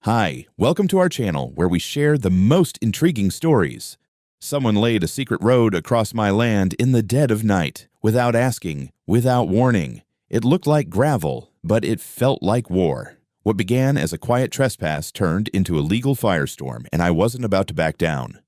Hi, welcome to our channel where we share the most intriguing stories. Someone laid a secret road across my land in the dead of night, without asking, without warning. It looked like gravel, but it felt like war. What began as a quiet trespass turned into a legal firestorm, and I wasn't about to back down.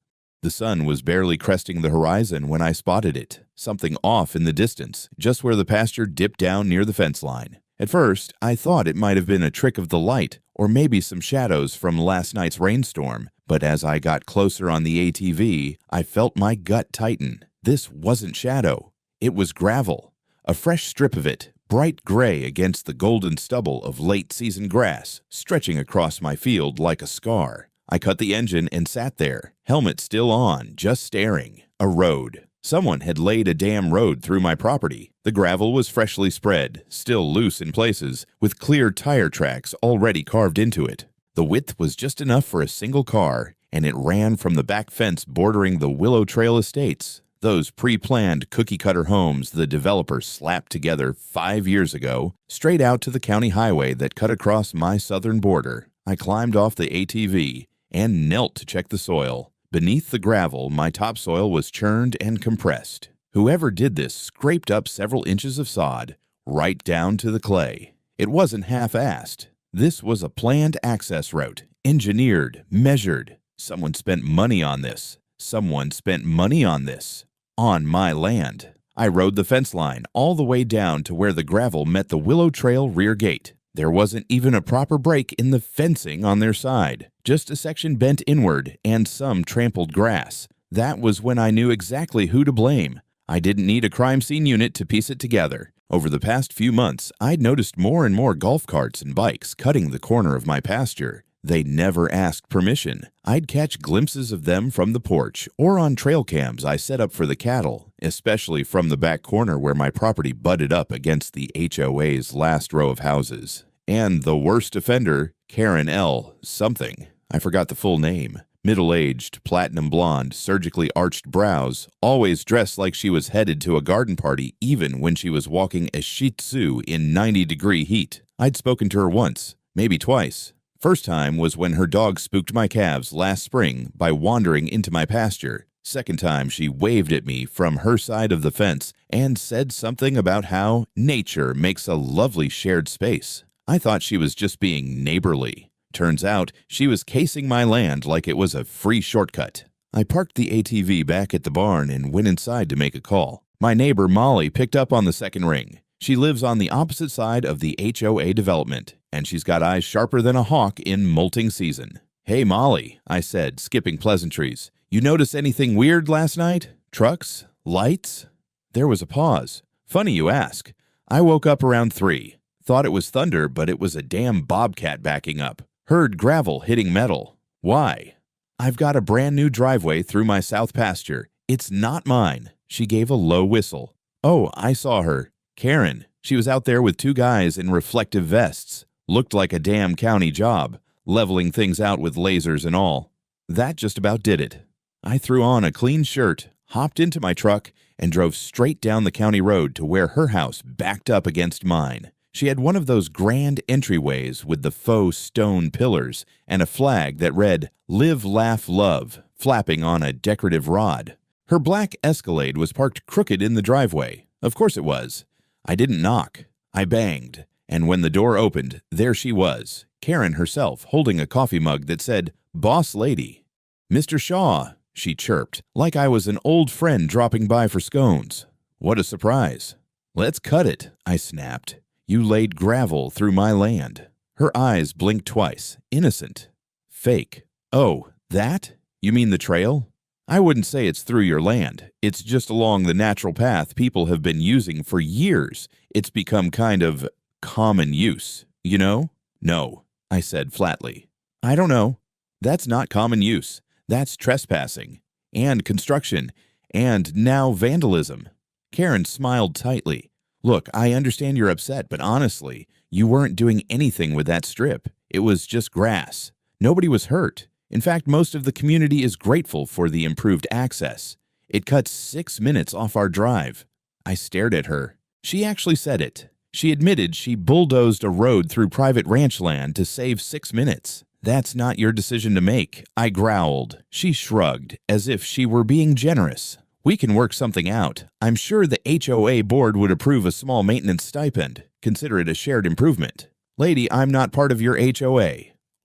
The sun was barely cresting the horizon when I spotted it, something off in the distance, just where the pasture dipped down near the fence line. At first, I thought it might have been a trick of the light, or maybe some shadows from last night's rainstorm, but as I got closer on the ATV, I felt my gut tighten. This wasn't shadow. It was gravel. A fresh strip of it, bright gray against the golden stubble of late-season grass, stretching across my field like a scar. I cut the engine and sat there, helmet still on, just staring. A road. Someone had laid a damn road through my property. The gravel was freshly spread, still loose in places, with clear tire tracks already carved into it. The width was just enough for a single car, and it ran from the back fence bordering the Willow Trail Estates, those pre-planned cookie-cutter homes the developer slapped together 5 years ago, straight out to the county highway that cut across my southern border. I climbed off the ATV and knelt to check the soil. Beneath the gravel, my topsoil was churned and compressed. Whoever did this scraped up several inches of sod, right down to the clay. It wasn't half-assed. This was a planned access route, engineered, measured. Someone spent money on this. Someone spent money on this. On my land. I rode the fence line all the way down to where the gravel met the Willow Trail rear gate. There wasn't even a proper break in the fencing on their side, just a section bent inward and some trampled grass. That was when I knew exactly who to blame. I didn't need a crime scene unit to piece it together. Over the past few months, I'd noticed more and more golf carts and bikes cutting the corner of my pasture. They never asked permission. I'd catch glimpses of them from the porch or on trail cams I set up for the cattle, especially from the back corner where my property butted up against the HOA's last row of houses. And the worst offender, Karen L. something. I forgot the full name. Middle-aged, platinum blonde, surgically arched brows, always dressed like she was headed to a garden party even when she was walking a Shih Tzu in 90-degree heat. I'd spoken to her once, maybe twice. First time was when her dog spooked my calves last spring by wandering into my pasture. Second time, she waved at me from her side of the fence and said something about how nature makes a lovely shared space. I thought she was just being neighborly. Turns out, she was casing my land like it was a free shortcut. I parked the ATV back at the barn and went inside to make a call. My neighbor Molly picked up on the second ring. She lives on the opposite side of the HOA development, and she's got eyes sharper than a hawk in molting season. "Hey, Molly," I said, skipping pleasantries. "You notice anything weird last night? Trucks? Lights?" There was a pause. "Funny you ask. I woke up around 3. Thought it was thunder, but it was a damn bobcat backing up. Heard gravel hitting metal. Why?" "I've got a brand new driveway through my south pasture. It's not mine." She gave a low whistle. "Oh, I saw her. Karen. She was out there with 2 guys in reflective vests. Looked like a damn county job, leveling things out with lasers and all. That just about did it." I threw on a clean shirt, hopped into my truck, and drove straight down the county road to where her house backed up against mine. She had one of those grand entryways with the faux stone pillars and a flag that read, "Live, Laugh, Love," flapping on a decorative rod. Her black Escalade was parked crooked in the driveway. Of course it was. I didn't knock. I banged. And when the door opened, there she was, Karen herself, holding a coffee mug that said, "Boss Lady." "Mr. Shaw," she chirped, like I was an old friend dropping by for scones. What a surprise. "Let's cut it," I snapped. "You laid gravel through my land." Her eyes blinked twice. Innocent. Fake. "Oh, that? You mean the trail?" "I wouldn't say it's through your land. It's just along the natural path people have been using for years. It's become kind of common use, you know?" "No," I said flatly. "I don't know. That's not common use. That's trespassing. And construction. And now vandalism." Karen smiled tightly. "Look, I understand you're upset, but honestly, you weren't doing anything with that strip. It was just grass. Nobody was hurt. In fact, most of the community is grateful for the improved access. It cuts 6 minutes off our drive." I stared at her. She actually said it. She admitted she bulldozed a road through private ranch land to save 6 minutes. That's not your decision to make, I growled. She shrugged, as if she were being generous. We can work something out. I'm sure the HOA board would approve a small maintenance stipend. Consider it a shared improvement. Lady, I'm not part of your HOA.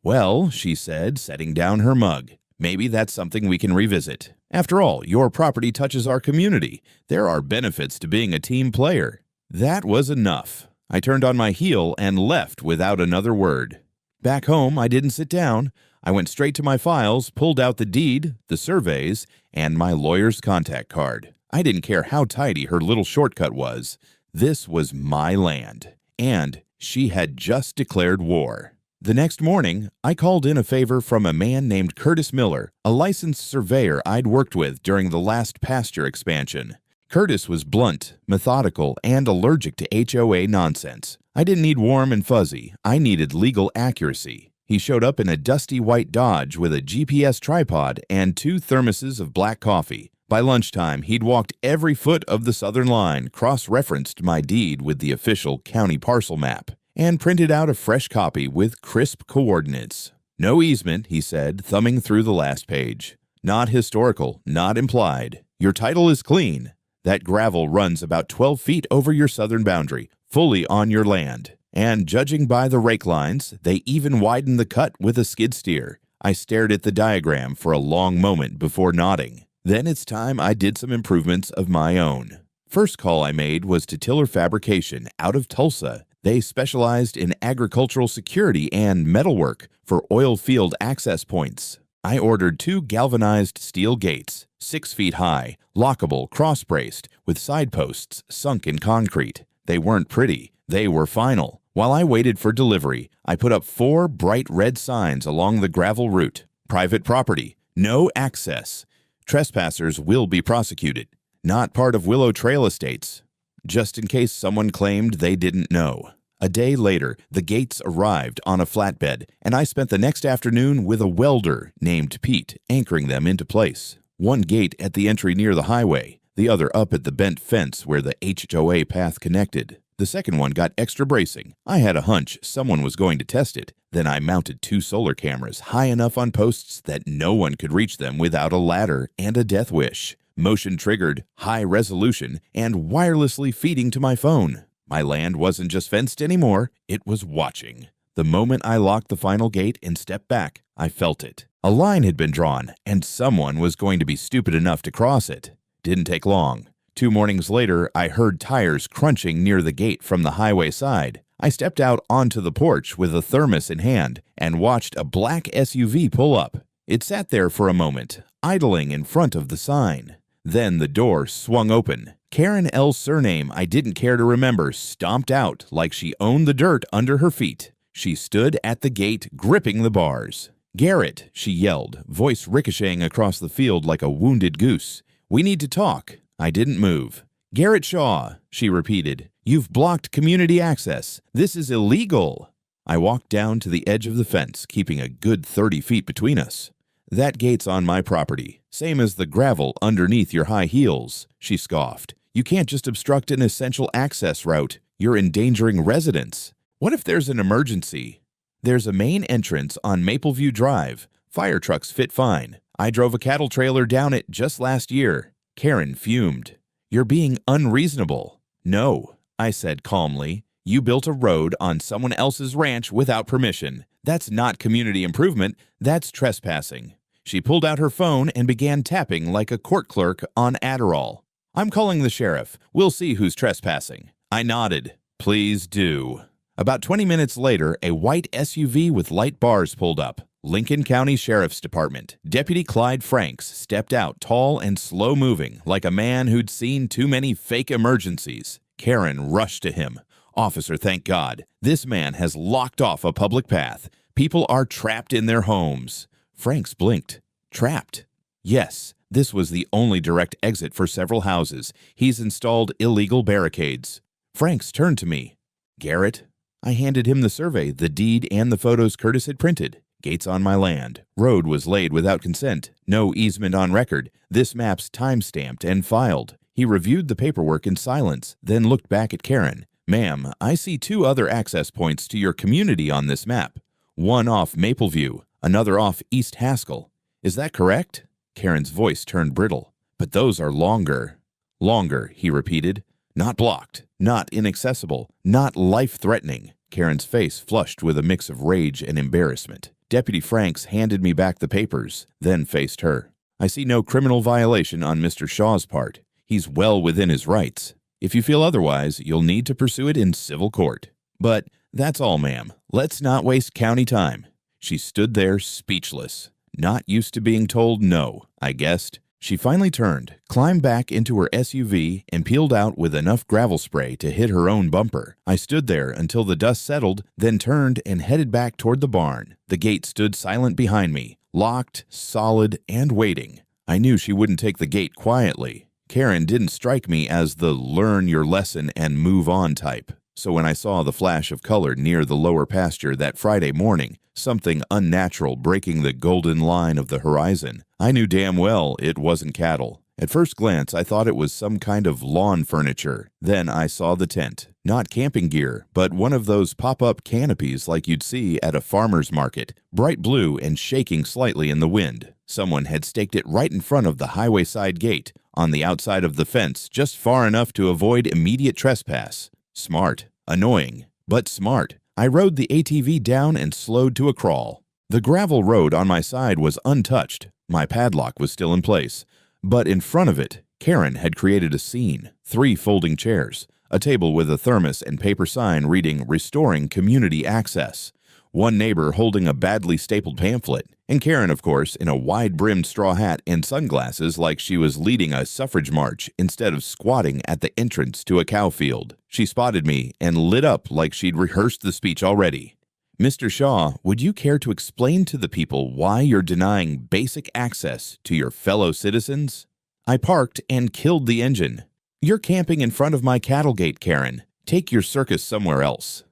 Well, she said, setting down her mug. Maybe that's something we can revisit. After all, your property touches our community. There are benefits to being a team player. That was enough. I turned on my heel and left without another word. Back home, I didn't sit down. I went straight to my files, pulled out the deed, the surveys, and my lawyer's contact card. I didn't care how tidy her little shortcut was. This was my land, and she had just declared war. The next morning, I called in a favor from a man named Curtis Miller, a licensed surveyor I'd worked with during the last pasture expansion. Curtis was blunt, methodical, and allergic to HOA nonsense. I didn't need warm and fuzzy. I needed legal accuracy. He showed up in a dusty white Dodge with a GPS tripod and 2 thermoses of black coffee. By lunchtime, he'd walked every foot of the southern line, cross-referenced my deed with the official county parcel map, and printed out a fresh copy with crisp coordinates. No easement, he said, thumbing through the last page. Not historical, not implied. Your title is clean. That gravel runs about 12 feet over your southern boundary, fully on your land. And judging by the rake lines, they even widened the cut with a skid steer. I stared at the diagram for a long moment before nodding. Then it's time I did some improvements of my own. First call I made was to Tiller Fabrication out of Tulsa. They specialized in agricultural security and metalwork for oil field access points. I ordered 2 galvanized steel gates, 6 feet high, lockable, cross-braced, with side posts sunk in concrete. They weren't pretty. They were final. While I waited for delivery, I put up 4 bright red signs along the gravel route. Private property. No access. Trespassers will be prosecuted. Not part of Willow Trail Estates. Just in case someone claimed they didn't know. A day later, the gates arrived on a flatbed, and I spent the next afternoon with a welder named Pete anchoring them into place. One gate at the entry near the highway, the other up at the bent fence where the HOA path connected. The second one got extra bracing. I had a hunch someone was going to test it. Then I mounted 2 solar cameras high enough on posts that no one could reach them without a ladder and a death wish. Motion-triggered, high resolution, and wirelessly feeding to my phone. My land wasn't just fenced anymore, it was watching. The moment I locked the final gate and stepped back, I felt it. A line had been drawn, and someone was going to be stupid enough to cross it. Didn't take long. 2 mornings later, I heard tires crunching near the gate from the highway side. I stepped out onto the porch with a thermos in hand and watched a black SUV pull up. It sat there for a moment, idling in front of the sign. Then the door swung open. Karen L's surname I didn't care to remember stomped out like she owned the dirt under her feet. She stood at the gate, gripping the bars. "Garrett," she yelled, voice ricocheting across the field like a wounded goose. "We need to talk." I didn't move. "Garrett Shaw," she repeated, "you've blocked community access. This is illegal." I walked down to the edge of the fence, keeping a good 30 feet between us. "That gate's on my property, same as the gravel underneath your high heels," she scoffed. "You can't just obstruct an essential access route. You're endangering residents. What if there's an emergency?" "There's a main entrance on Mapleview Drive. Fire trucks fit fine. I drove a cattle trailer down it just last year." Karen fumed. "You're being unreasonable." "No," I said calmly. "You built a road on someone else's ranch without permission. That's not community improvement, that's trespassing." She pulled out her phone and began tapping like a court clerk on Adderall. "I'm calling the sheriff. We'll see who's trespassing." I nodded. "Please do." About 20 minutes later, a white SUV with light bars pulled up. Lincoln County Sheriff's Department. Deputy Clyde Franks stepped out, tall and slow-moving, like a man who'd seen too many fake emergencies. Karen rushed to him. "Officer, thank God. This man has locked off a public path. People are trapped in their homes." Franks blinked. "Trapped?" "Yes. This was the only direct exit for several houses. He's installed illegal barricades." Franks turned to me. "Garrett?" I handed him the survey, the deed, and the photos Curtis had printed. "Gates on my land. Road was laid without consent. No easement on record. This map's time-stamped and filed." He reviewed the paperwork in silence, then looked back at Karen. "Ma'am, I see 2 other access points to your community on this map. One off Mapleview. Another off East Haskell. Is that correct? Karen's voice turned brittle. But those are longer. Longer, he repeated. Not blocked, not inaccessible, not life-threatening. Karen's face flushed with a mix of rage and embarrassment. Deputy Franks handed me back the papers, then faced her. I see no criminal violation on Mr. Shaw's part. He's well within his rights. If you feel otherwise, you'll need to pursue it in civil court. But that's all, ma'am. Let's not waste county time. She stood there speechless. Not used to being told no, I guessed. She finally turned, climbed back into her SUV, and peeled out with enough gravel spray to hit her own bumper. I stood there until the dust settled, then turned and headed back toward the barn. The gate stood silent behind me, locked, solid, and waiting. I knew she wouldn't take the gate quietly. Karen didn't strike me as the learn your lesson and move on type. So when I saw the flash of color near the lower pasture that Friday morning, something unnatural breaking the golden line of the horizon, I knew damn well it wasn't cattle. At first glance, I thought it was some kind of lawn furniture. Then I saw the tent. Not camping gear, but one of those pop-up canopies like you'd see at a farmer's market, bright blue and shaking slightly in the wind. Someone had staked it right in front of the highway side gate, on the outside of the fence, just far enough to avoid immediate trespass. Smart. Annoying, but smart. I rode the ATV down and slowed to a crawl. The gravel road on my side was untouched. My padlock was still in place. But in front of it, Karen had created a scene. 3 folding chairs, a table with a thermos and paper sign reading Restoring Community Access, one neighbor holding a badly stapled pamphlet, and Karen, of course, in a wide-brimmed straw hat and sunglasses like she was leading a suffrage march instead of squatting at the entrance to a cow field. She spotted me and lit up like she'd rehearsed the speech already. Mr. Shaw, would you care to explain to the people why you're denying basic access to your fellow citizens? I parked and killed the engine. You're camping in front of my cattle gate, Karen. Take your circus somewhere else.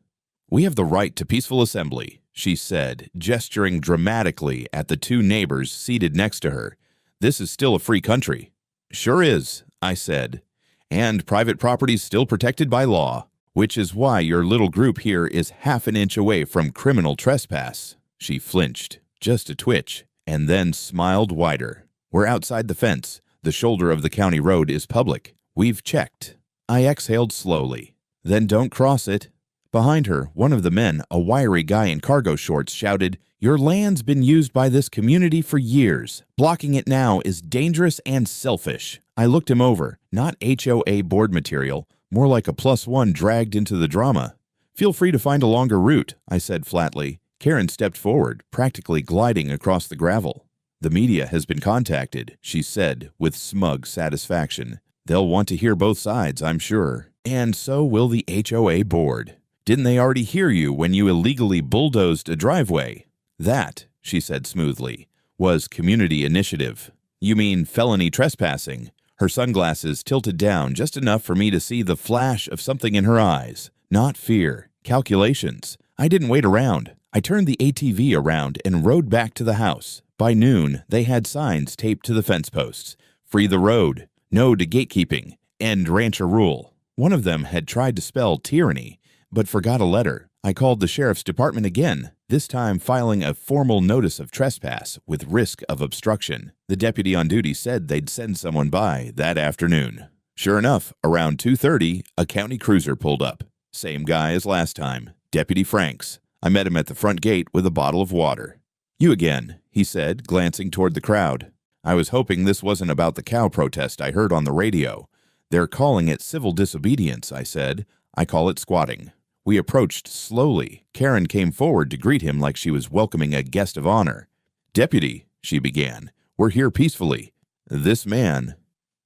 We have the right to peaceful assembly, she said, gesturing dramatically at the 2 neighbors seated next to her. This is still a free country. Sure is, I said. And private property's still protected by law, which is why your little group here is half an inch away from criminal trespass. She flinched, just a twitch, and then smiled wider. We're outside the fence. The shoulder of the county road is public. We've checked. I exhaled slowly. Then don't cross it. Behind her, one of the men, a wiry guy in cargo shorts, shouted, "Your land's been used by this community for years. Blocking it now is dangerous and selfish." I looked him over. Not HOA board material, more like a +1 dragged into the drama. "Feel free to find a longer route," I said flatly. Karen stepped forward, practically gliding across the gravel. "The media has been contacted," she said with smug satisfaction. "They'll want to hear both sides, I'm sure. And so will the HOA board. Didn't they already hear you when you illegally bulldozed a driveway?" "That," she said smoothly, "was community initiative." "You mean felony trespassing?" Her sunglasses tilted down just enough for me to see the flash of something in her eyes. Not fear, calculations. I didn't wait around. I turned the ATV around and rode back to the house. By noon, they had signs taped to the fence posts. Free the road, no to gatekeeping, end rancher rule. One of them had tried to spell tyranny, but forgot a letter. I called the sheriff's department again, this time filing a formal notice of trespass with risk of obstruction. The deputy on duty said they'd send someone by that afternoon. Sure enough, around 2:30, a county cruiser pulled up. Same guy as last time, Deputy Franks. I met him at the front gate with a bottle of water. "You again," he said, glancing toward the crowd. I was hoping this wasn't about the cow protest I heard on the radio. "They're calling it civil disobedience," I said. "I call it squatting." We approached slowly. Karen came forward to greet him like she was welcoming a guest of honor. "Deputy," she began, "we're here peacefully. This man—"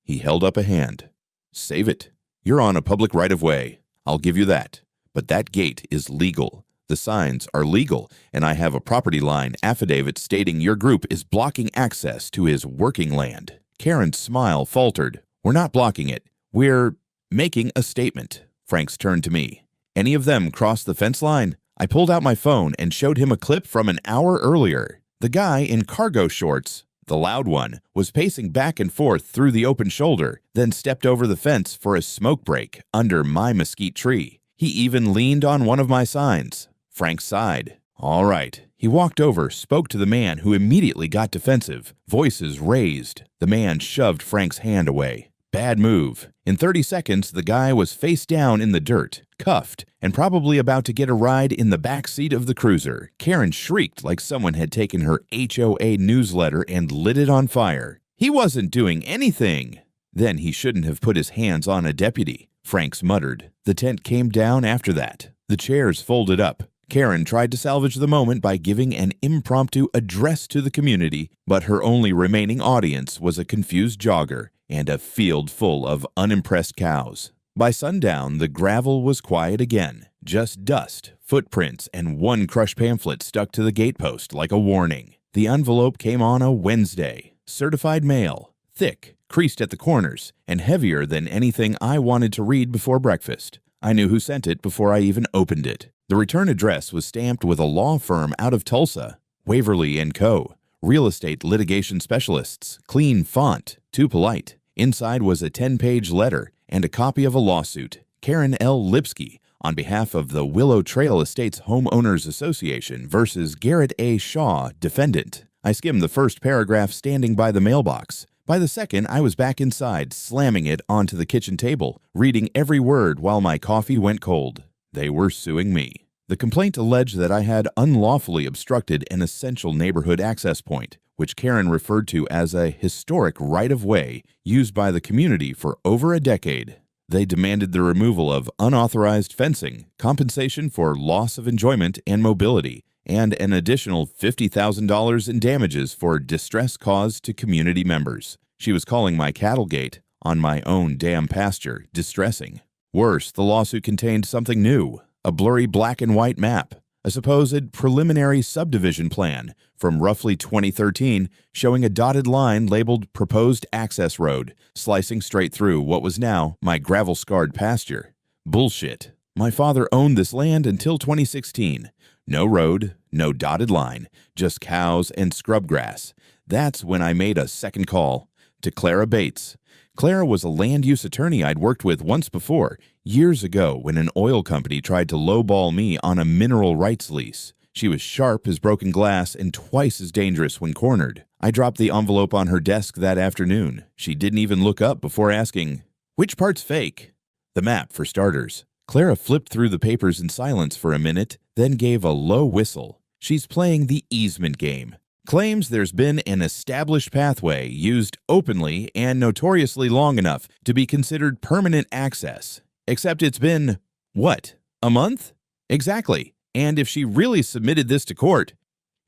He held up a hand. "Save it. You're on a public right-of-way. I'll give you that. But that gate is legal. The signs are legal, and I have a property line affidavit stating your group is blocking access to his working land." Karen's smile faltered. "We're not blocking it. We're making a statement." Franks turned to me. "Any of them cross the fence line?" I pulled out my phone and showed him a clip from an hour earlier. The guy in cargo shorts, the loud one, was pacing back and forth through the open shoulder, then stepped over the fence for a smoke break under my mesquite tree. He even leaned on one of my signs. Frank sighed. All right. He walked over, spoke to the man, who immediately got defensive, voices raised. The man shoved Frank's hand away. Bad move. In 30 seconds, the guy was face down in the dirt, cuffed, and probably about to get a ride in the back seat of the cruiser. Karen shrieked like someone had taken her HOA newsletter and lit it on fire. He wasn't doing anything. Then he shouldn't have put his hands on a deputy, Franks muttered. The tent came down after that. The chairs folded up. Karen tried to salvage the moment by giving an impromptu address to the community, but her only remaining audience was a confused jogger and a field full of unimpressed cows. By sundown, the gravel was quiet again. Just dust, footprints, and one crushed pamphlet stuck to the gatepost like a warning. The envelope came on a Wednesday. Certified mail, thick, creased at the corners, and heavier than anything I wanted to read before breakfast. I knew who sent it before I even opened it. The return address was stamped with a law firm out of Tulsa, Waverly & Co., real estate litigation specialists, clean font, too polite. Inside was a 10-page letter and a copy of a lawsuit, Karen L. Lipsky, on behalf of the Willow Trail Estates Homeowners Association versus Garrett A. Shaw, defendant. I skimmed the first paragraph standing by the mailbox. By the second, I was back inside, slamming it onto the kitchen table, reading every word while my coffee went cold. They were suing me. The complaint alleged that I had unlawfully obstructed an essential neighborhood access point, which Karen referred to as a historic right-of-way used by the community for over a decade. They demanded the removal of unauthorized fencing, compensation for loss of enjoyment and mobility, and an additional $50,000 in damages for distress caused to community members. She was calling my cattle gate on my own damn pasture distressing. Worse, the lawsuit contained something new, a blurry black and white map, a supposed preliminary subdivision plan from roughly 2013 showing a dotted line labeled Proposed Access Road, slicing straight through what was now my gravel-scarred pasture. Bullshit. My father owned this land until 2016. No road, no dotted line, just cows and scrub grass. That's when I made a second call to Clara Bates. Clara was a land use attorney I'd worked with once before, years ago when an oil company tried to lowball me on a mineral rights lease. She was sharp as broken glass and twice as dangerous when cornered. I dropped the envelope on her desk that afternoon. She didn't even look up before asking, "Which part's fake?" The map, for starters. Clara flipped through the papers in silence for a minute, then gave a low whistle. She's playing the easement game. Claims there's been an established pathway used openly and notoriously long enough to be considered permanent access. Except it's been, what, a month? Exactly. And if she really submitted this to court,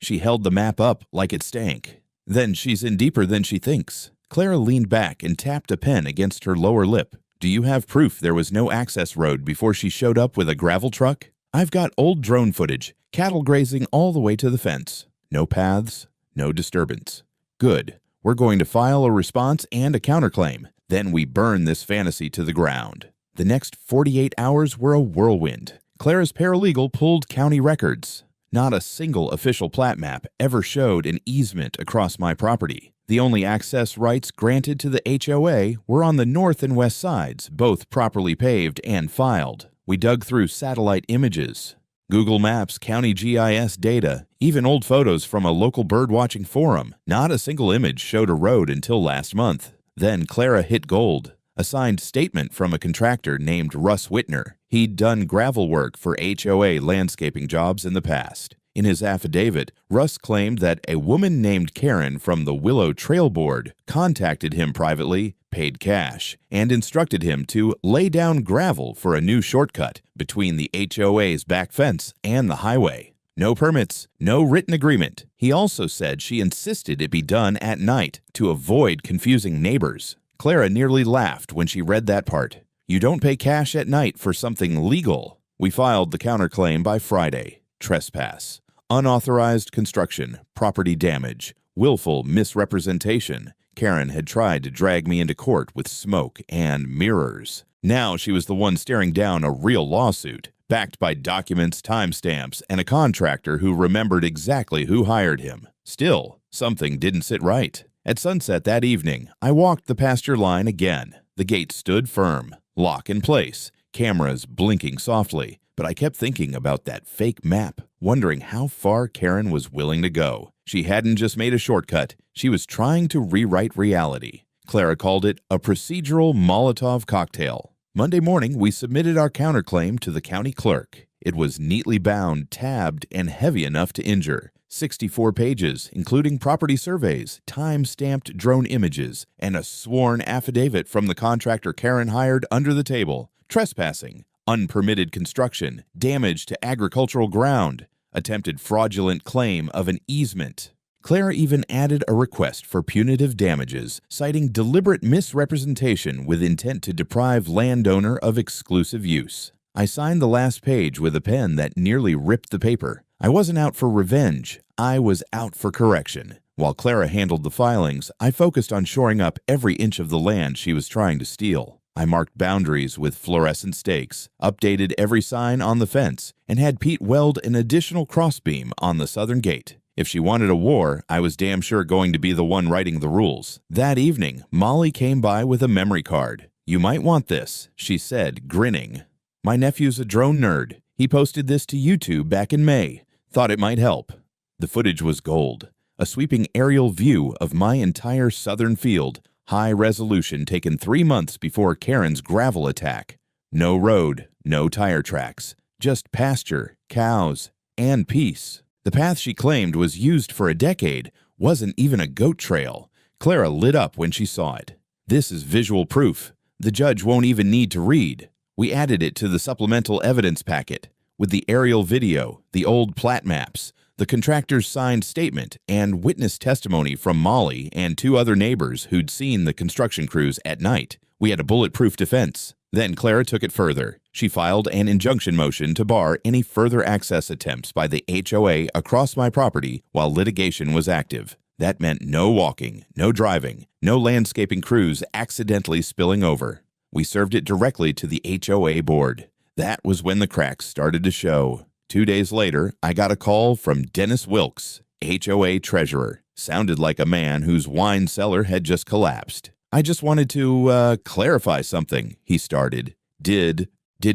she held the map up like it stank. Then she's in deeper than she thinks. Clara leaned back and tapped a pen against her lower lip. Do you have proof there was no access road before she showed up with a gravel truck? I've got old drone footage, cattle grazing all the way to the fence. No paths, no disturbance. Good. We're going to file a response and a counterclaim. Then we burn this fantasy to the ground. The next 48 hours were a whirlwind. Clara's paralegal pulled county records. Not a single official plat map ever showed an easement across my property. The only access rights granted to the HOA were on the north and west sides, both properly paved and filed. We dug through satellite images, Google Maps, county GIS data, even old photos from a local birdwatching forum. Not a single image showed a road until last month. Then Clara hit gold. A signed statement from a contractor named Russ Whitner. He'd done gravel work for HOA landscaping jobs in the past. In his affidavit, Russ claimed that a woman named Karen from the Willow Trail Board contacted him privately, paid cash, and instructed him to lay down gravel for a new shortcut between the HOA's back fence and the highway. No permits, no written agreement. He also said she insisted it be done at night to avoid confusing neighbors. Clara nearly laughed when she read that part. You don't pay cash at night for something legal. We filed the counterclaim by Friday. Trespass, unauthorized construction, property damage, willful misrepresentation. Karen had tried to drag me into court with smoke and mirrors. Now she was the one staring down a real lawsuit, backed by documents, timestamps, and a contractor who remembered exactly who hired him. Still, something didn't sit right. At sunset that evening, I walked the pasture line again. The gate stood firm, lock in place, cameras blinking softly, but I kept thinking about that fake map. wondering how far Karen was willing to go. She hadn't just made a shortcut, she was trying to rewrite reality. Clara called it a procedural Molotov cocktail. Monday morning, we submitted our counterclaim to the county clerk. It was neatly bound, tabbed, and heavy enough to injure. 64 pages, including property surveys, time-stamped drone images, and a sworn affidavit from the contractor Karen hired under the table. Trespassing, unpermitted construction, damage to agricultural ground, attempted fraudulent claim of an easement. Clara even added a request for punitive damages, citing deliberate misrepresentation with intent to deprive landowner of exclusive use. I signed the last page with a pen that nearly ripped the paper. I wasn't out for revenge, I was out for correction. While Clara handled the filings, I focused on shoring up every inch of the land she was trying to steal. I marked boundaries with fluorescent stakes, updated every sign on the fence, and had Pete weld an additional crossbeam on the southern gate. If she wanted a war, I was damn sure going to be the one writing the rules. That evening, Molly came by with a memory card. "You might want this," she said, grinning. "My nephew's a drone nerd. He posted this to YouTube back in May. Thought it might help." The footage was gold. A sweeping aerial view of my entire southern field, high resolution, taken 3 months before Karen's gravel attack. No road, no tire tracks, just pasture, cows, and peace. The path she claimed was used for a decade wasn't even a goat trail. Clara lit up when she saw it. "This is visual proof. The judge won't even need to read." We added it to the supplemental evidence packet, with the aerial video, the old plat maps, the contractor's signed statement, and witness testimony from Molly and 2 other neighbors who'd seen the construction crews at night. We had a bulletproof defense. Then Clara took it further. She filed an injunction motion to bar any further access attempts by the HOA across my property while litigation was active. That meant no walking, no driving, no landscaping crews accidentally spilling over. We served it directly to the HOA board. That was when the cracks started to show. 2 days later, I got a call from Dennis Wilkes, HOA treasurer. Sounded like a man whose wine cellar had just collapsed. "I just wanted to clarify something," he started. Did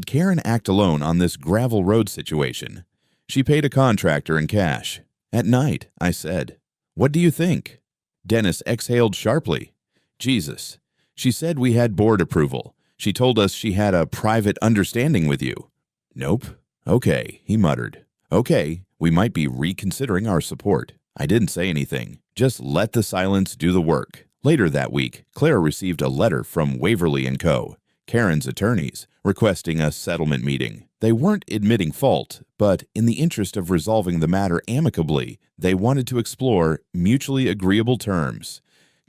Karen act alone on this gravel road situation? "She paid a contractor in cash." "At night," I said. "What do you think?" Dennis exhaled sharply. "Jesus. She said we had board approval. She told us she had a private understanding with you." "Nope." "Okay," he muttered. "Okay, we might be reconsidering our support." I didn't say anything. Just let the silence do the work. Later that week, Clara received a letter from Waverly & Co., Karen's attorneys, requesting a settlement meeting. They weren't admitting fault, but in the interest of resolving the matter amicably, they wanted to explore mutually agreeable terms.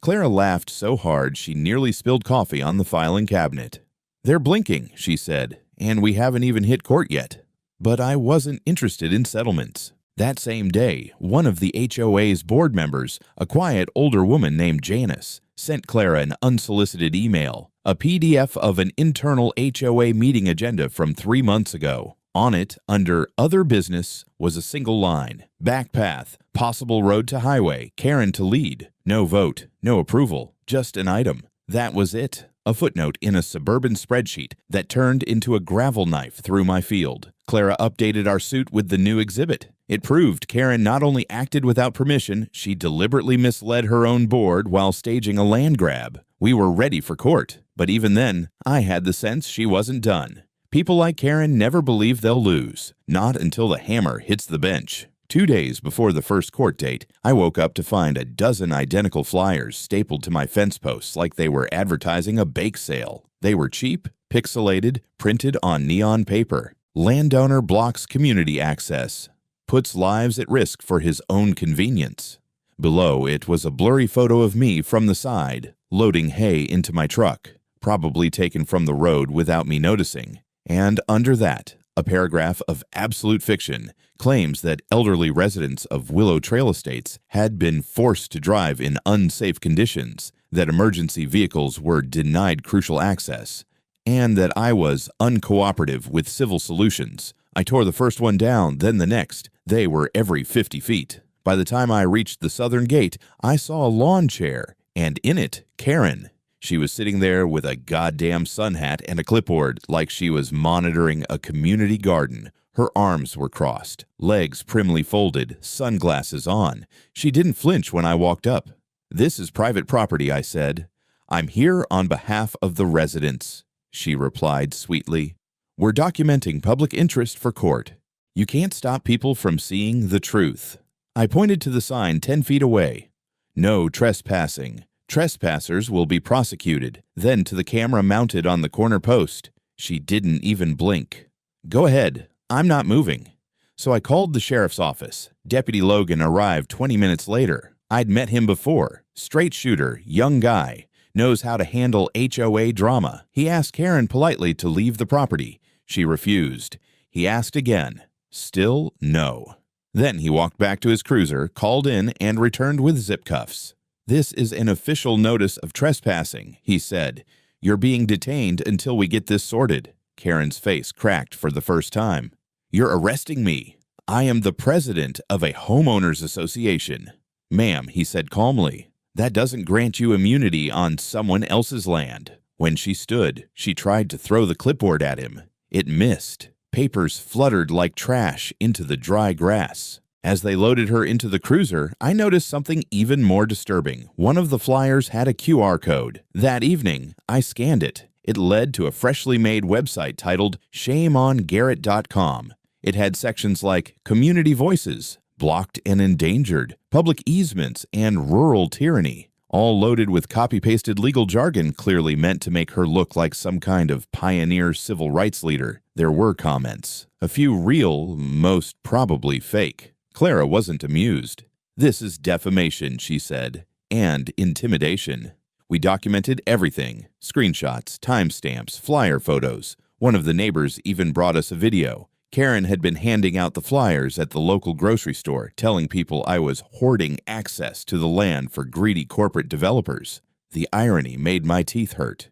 Clara laughed so hard she nearly spilled coffee on the filing cabinet. "They're blinking," she said, "and we haven't even hit court yet." But I wasn't interested in settlements. That same day, one of the HOA's board members, a quiet older woman named Janice, sent Clara an unsolicited email, a PDF of an internal HOA meeting agenda from 3 months ago. On it, under Other Business, was a single line: "Back path, possible road to highway, Karen to lead." No vote, no approval, just an item. That was it. A footnote in a suburban spreadsheet that turned into a gravel knife through my field. Clara updated our suit with the new exhibit. It proved Karen not only acted without permission, she deliberately misled her own board while staging a land grab. We were ready for court, but even then, I had the sense she wasn't done. People like Karen never believe they'll lose, not until the hammer hits the bench. 2 days before the first court date, I woke up to find a dozen identical flyers stapled to my fence posts like they were advertising a bake sale. They were cheap, pixelated, printed on neon paper. Landowner blocks community access. Puts lives at risk for his own convenience. Below it was a blurry photo of me from the side, loading hay into my truck, probably taken from the road without me noticing. And under that, a paragraph of absolute fiction claims that elderly residents of Willow Trail Estates had been forced to drive in unsafe conditions, that emergency vehicles were denied crucial access, and that I was uncooperative with civil solutions. I tore the first one down, then the next. They were every 50 feet. By the time I reached the southern gate, I saw a lawn chair, and in it, Karen. She was sitting there with a goddamn sun hat and a clipboard like she was monitoring a community garden. Her arms were crossed, legs primly folded, sunglasses on. She didn't flinch when I walked up. "This is private property," I said. "I'm here on behalf of the residents," she replied sweetly. "We're documenting public interest for court. You can't stop people from seeing the truth." I pointed to the sign 10 feet away. "No trespassing. Trespassers will be prosecuted." Then to the camera mounted on the corner post. She didn't even blink. "Go ahead. I'm not moving." So I called the sheriff's office. Deputy Logan arrived 20 minutes later. I'd met him before. Straight shooter, young guy, knows how to handle HOA drama. He asked Karen politely to leave the property. She refused. He asked again. Still no. Then he walked back to his cruiser, called in, and returned with zip cuffs. "This is an official notice of trespassing," he said. "You're being detained until we get this sorted." Karen's face cracked for the first time. "You're arresting me. I am the president of a homeowners association." "Ma'am," he said calmly, "that doesn't grant you immunity on someone else's land." When she stood, she tried to throw the clipboard at him. It missed. Papers fluttered like trash into the dry grass. As they loaded her into the cruiser, I noticed something even more disturbing. One of the flyers had a QR code. That evening, I scanned it. It led to a freshly made website titled shameongarrett.com. It had sections like Community Voices, Blocked and Endangered, Public Easements, and Rural Tyranny, all loaded with copy-pasted legal jargon clearly meant to make her look like some kind of pioneer civil rights leader. There were comments. A few real, most probably fake. Clara wasn't amused. "This is defamation," she said, "and intimidation." We documented everything. Screenshots, timestamps, flyer photos. One of the neighbors even brought us a video. Karen had been handing out the flyers at the local grocery store, telling people I was hoarding access to the land for greedy corporate developers. The irony made my teeth hurt.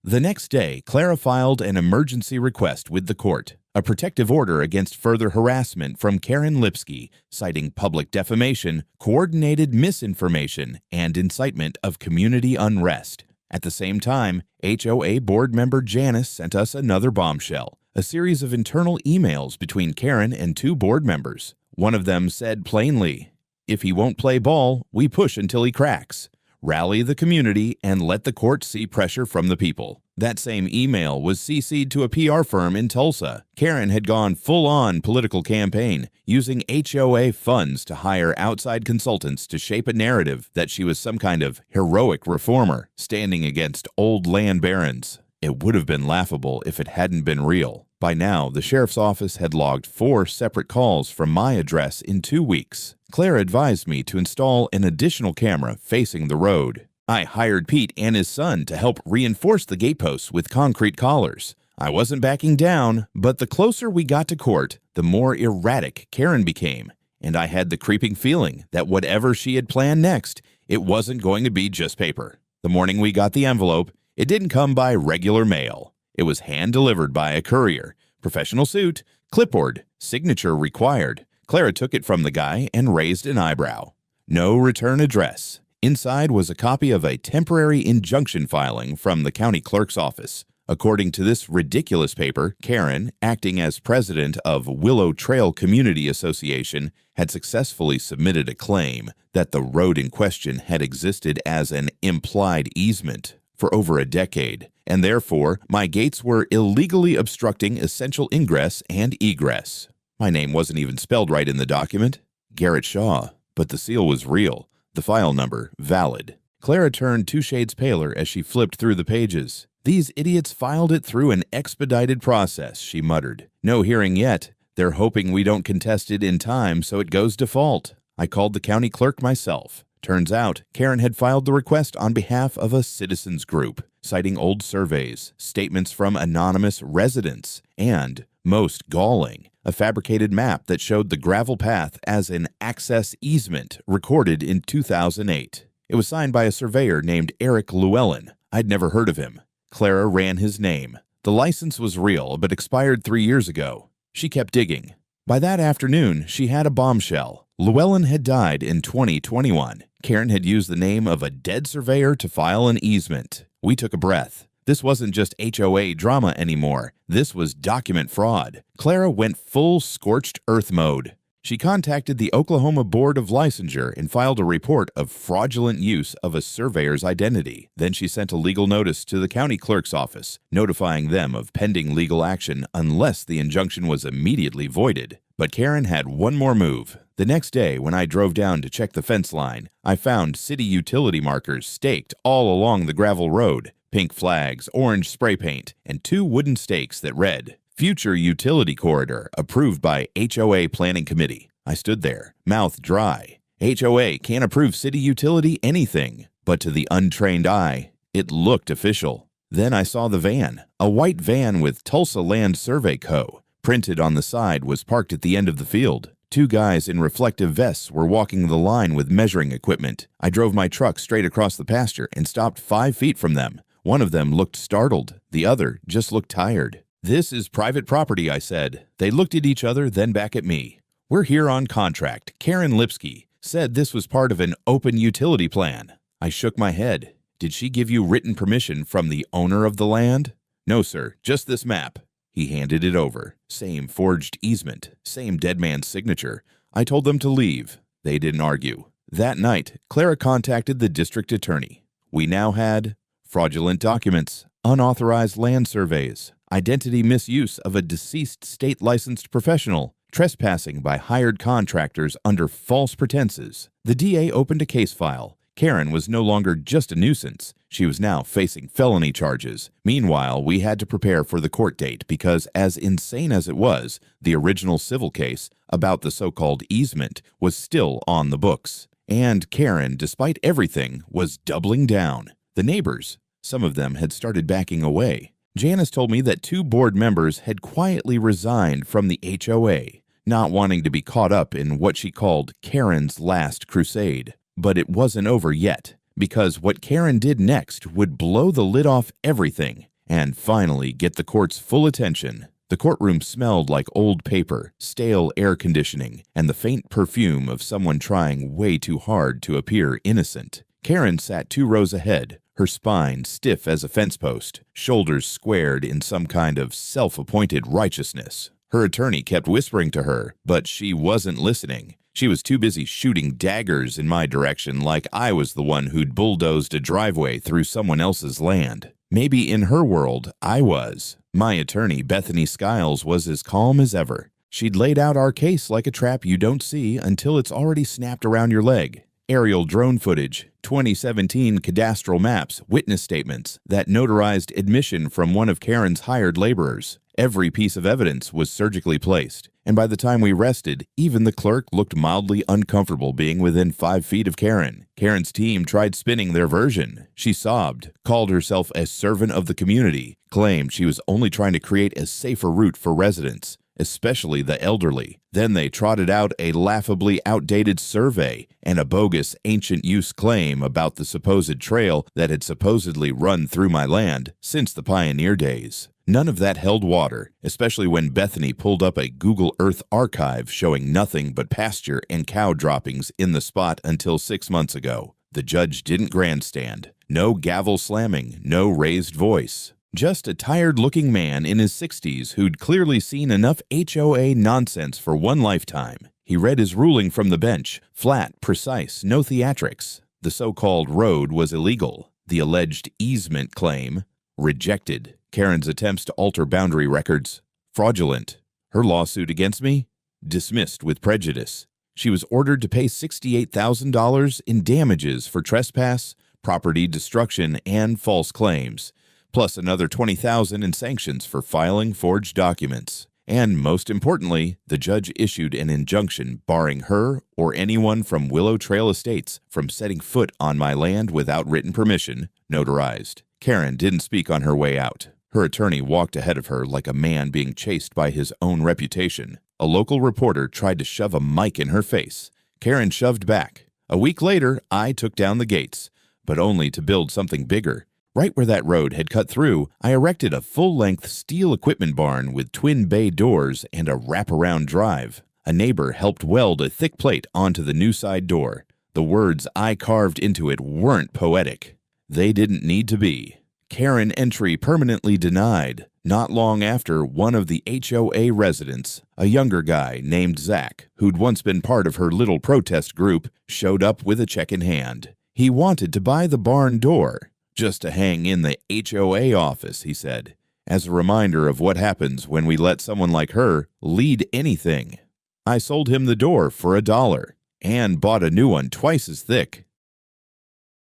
The next day, Clara filed an emergency request with the court, a protective order against further harassment from Karen Lipsky, citing public defamation, coordinated misinformation, and incitement of community unrest. At the same time, HOA board member Janice sent us another bombshell, a series of internal emails between Karen and two board members. One of them said plainly, "If he won't play ball, we push until he cracks. Rally the community and let the court see pressure from the people." That same email was CC'd to a PR firm in Tulsa. Karen had gone full-on political campaign, using HOA funds to hire outside consultants to shape a narrative that she was some kind of heroic reformer, standing against old land barons. It would have been laughable if it hadn't been real. By now, the sheriff's office had logged 4 separate calls from my address in 2 weeks. Claire advised me to install an additional camera facing the road. I hired Pete and his son to help reinforce the gateposts with concrete collars. I wasn't backing down, but the closer we got to court, the more erratic Karen became, and I had the creeping feeling that whatever she had planned next, it wasn't going to be just paper. The morning we got the envelope, it didn't come by regular mail. It was hand-delivered by a courier. Professional suit, clipboard, signature required. Clara took it from the guy and raised an eyebrow. No return address. Inside was a copy of a temporary injunction filing from the county clerk's office. According to this ridiculous paper, Karen, acting as president of Willow Trail Community Association, had successfully submitted a claim that the road in question had existed as an implied easement for over a decade, and therefore my gates were illegally obstructing essential ingress and egress. My name wasn't even spelled right in the document, Garrett Shaw, but the seal was real, the file number valid. Clara turned 2 shades paler as she flipped through the pages. "These idiots filed it through an expedited process," she muttered. "No hearing yet. They're hoping we don't contest it in time so it goes default." I called the county clerk myself. Turns out, Karen had filed the request on behalf of a citizens group, citing old surveys, statements from anonymous residents, and, most galling, a fabricated map that showed the gravel path as an access easement recorded in 2008. It was signed by a surveyor named Eric Llewellyn. I'd never heard of him. Clara ran his name. The license was real, but expired 3 years ago. She kept digging. By that afternoon, she had a bombshell. Llewellyn had died in 2021. Karen had used the name of a dead surveyor to file an easement. We took a breath. This wasn't just HOA drama anymore. This was document fraud. Clara went full scorched earth mode. She contacted the Oklahoma Board of Licensure and filed a report of fraudulent use of a surveyor's identity. Then she sent a legal notice to the county clerk's office, notifying them of pending legal action unless the injunction was immediately voided. But Karen had one more move. The next day, when I drove down to check the fence line, I found city utility markers staked all along the gravel road, pink flags, orange spray paint, and 2 wooden stakes that read, "Future Utility Corridor, approved by HOA Planning Committee." I stood there, mouth dry. HOA can't approve city utility anything, but to the untrained eye, it looked official. Then I saw the van, a white van with Tulsa Land Survey Co. Printed on the side was parked at the end of the field. 2 guys in reflective vests were walking the line with measuring equipment. I drove my truck straight across the pasture and stopped 5 feet from them. One of them looked startled. The other just looked tired. "This is private property," I said. They looked at each other, then back at me. "We're here on contract. Karen Lipsky said this was part of an open utility plan." I shook my head. "Did she give you written permission from the owner of the land?" "No, sir, just this map." He handed it over. Same forged easement, same dead man's signature. I told them to leave. They didn't argue. That night, Clara contacted the district attorney. We now had fraudulent documents, unauthorized land surveys, identity misuse of a deceased state-licensed professional, trespassing by hired contractors under false pretenses. The DA opened a case file. Karen was no longer just a nuisance. She was now facing felony charges. Meanwhile, we had to prepare for the court date because, as insane as it was, the original civil case about the so-called easement was still on the books. And Karen, despite everything, was doubling down. The neighbors, some of them had started backing away. Janice told me that 2 board members had quietly resigned from the HOA, not wanting to be caught up in what she called Karen's last crusade. But it wasn't over yet, because what Karen did next would blow the lid off everything and finally get the court's full attention. The courtroom smelled like old paper, stale air conditioning, and the faint perfume of someone trying way too hard to appear innocent. Karen sat 2 rows ahead, her spine stiff as a fence post, shoulders squared in some kind of self-appointed righteousness. Her attorney kept whispering to her, but she wasn't listening. She was too busy shooting daggers in my direction like I was the one who'd bulldozed a driveway through someone else's land. Maybe in her world, I was. My attorney, Bethany Skiles, was as calm as ever. She'd laid out our case like a trap you don't see until it's already snapped around your leg. Aerial drone footage, 2017 cadastral maps, witness statements, that notarized admission from one of Karen's hired laborers. Every piece of evidence was surgically placed, and by the time we rested, even the clerk looked mildly uncomfortable being within 5 feet of Karen. Karen's team tried spinning their version. She sobbed, called herself a servant of the community, claimed she was only trying to create a safer route for residents, especially the elderly. Then they trotted out a laughably outdated survey and a bogus ancient use claim about the supposed trail that had supposedly run through my land since the pioneer days. None of that held water, especially when Bethany pulled up a Google Earth archive showing nothing but pasture and cow droppings in the spot until 6 months ago. The judge didn't grandstand. No gavel slamming, no raised voice. Just a tired-looking man in his 60s who'd clearly seen enough HOA nonsense for one lifetime. He read his ruling from the bench, flat, precise, no theatrics. The so-called road was illegal. The alleged easement claim, rejected. Karen's attempts to alter boundary records, fraudulent. Her lawsuit against me, dismissed with prejudice. She was ordered to pay $68,000 in damages for trespass, property destruction, and false claims, plus another $20,000 in sanctions for filing forged documents. And most importantly, the judge issued an injunction barring her or anyone from Willow Trail Estates from setting foot on my land without written permission, notarized. Karen didn't speak on her way out. Her attorney walked ahead of her like a man being chased by his own reputation. A local reporter tried to shove a mic in her face. Karen shoved back. A week later, I took down the gates, but only to build something bigger. Right where that road had cut through, I erected a full-length steel equipment barn with twin bay doors and a wraparound drive. A neighbor helped weld a thick plate onto the new side door. The words I carved into it weren't poetic. They didn't need to be. Karen entry permanently denied. Not long after, one of the HOA residents, a younger guy named Zach, who'd once been part of her little protest group, showed up with a check in hand. He wanted to buy the barn door, just to hang in the HOA office, he said, as a reminder of what happens when we let someone like her lead anything. I sold him the door for $1 and bought a new one twice as thick.